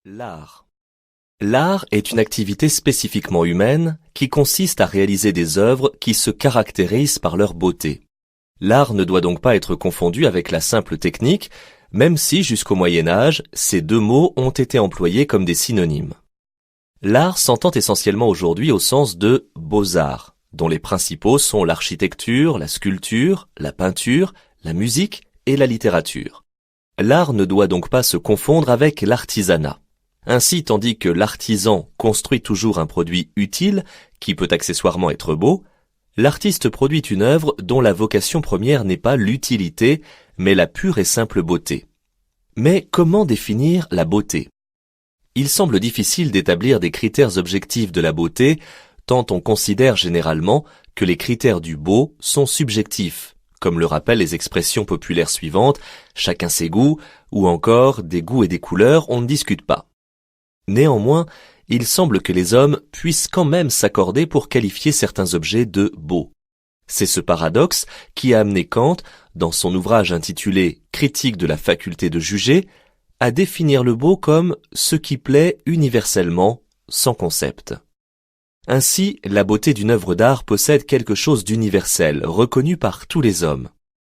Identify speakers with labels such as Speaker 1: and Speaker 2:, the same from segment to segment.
Speaker 1: L'art. L'art est une activité spécifiquement humaine qui consiste à réaliser des œuvres qui se caractérisent par leur beauté. L'art ne doit donc pas être confondu avec la simple technique, même si jusqu'au Moyen Âge, ces deux mots ont été employés comme des synonymes. L'art s'entend essentiellement aujourd'hui au sens de beaux-arts, dont les principaux sont l'architecture, la sculpture, la peinture, la musique et la littérature. L'art ne doit donc pas se confondre avec l'artisanat. Ainsi, tandis que l'artisan construit toujours un produit utile, qui peut accessoirement être beau, l'artiste produit une œuvre dont la vocation première n'est pas l'utilité, mais la pure et simple beauté. Mais comment définir la beauté? Il semble difficile d'établir des critères objectifs de la beauté, tant on considère généralement que les critères du beau sont subjectifs, comme le rappellent les expressions populaires suivantes, chacun ses goûts, ou encore des goûts et des couleurs, on ne discute pas. Néanmoins, il semble que les hommes puissent quand même s'accorder pour qualifier certains objets de beaux. C'est ce paradoxe qui a amené Kant, dans son ouvrage intitulé « Critique de la faculté de juger », à définir le beau comme ce qui plaît universellement, sans concept. Ainsi, la beauté d'une œuvre d'art possède quelque chose d'universel, reconnu par tous les hommes.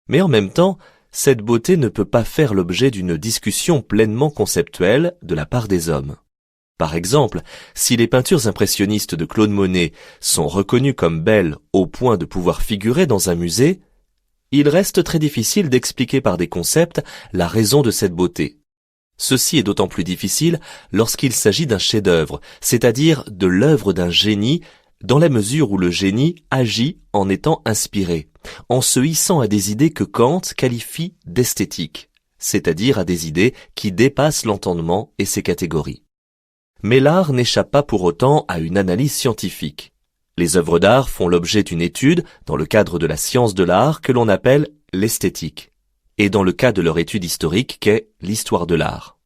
Speaker 1: Mais en même temps, cette beauté ne peut pas faire l'objet d'une discussion pleinement conceptuelle de la part des hommes. Par exemple, si les peintures impressionnistes de Claude Monet sont reconnues comme belles au point de pouvoir figurer dans un musée, il reste très difficile d'expliquer par des concepts la raison de cette beauté. Ceci est d'autant plus difficile lorsqu'il s'agit d'un chef-d'œuvre, c'est-à-dire de l'œuvre d'un génie, dans la mesure où le génie agit en étant inspiré, en se hissant à des idées que Kant qualifie d'esthétiques, c'est-à-dire à des idées qui dépassent l'entendement et ses catégories. Mais l'art n'échappe pas pour autant à une analyse scientifique. Les œuvres d'art font l'objet d'une étude dans le cadre de la science de l'art que l'on appelle l'esthétique, et dans le cas de leur étude historique qu'est l'histoire de l'art.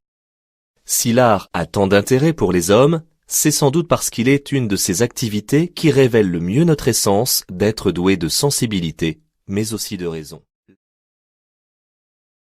Speaker 1: Si l'art a tant d'intérêt pour les hommes, c'est sans doute parce qu'il est une de ces activités qui révèlent le mieux notre essence d'être doué de sensibilité, mais aussi de raison.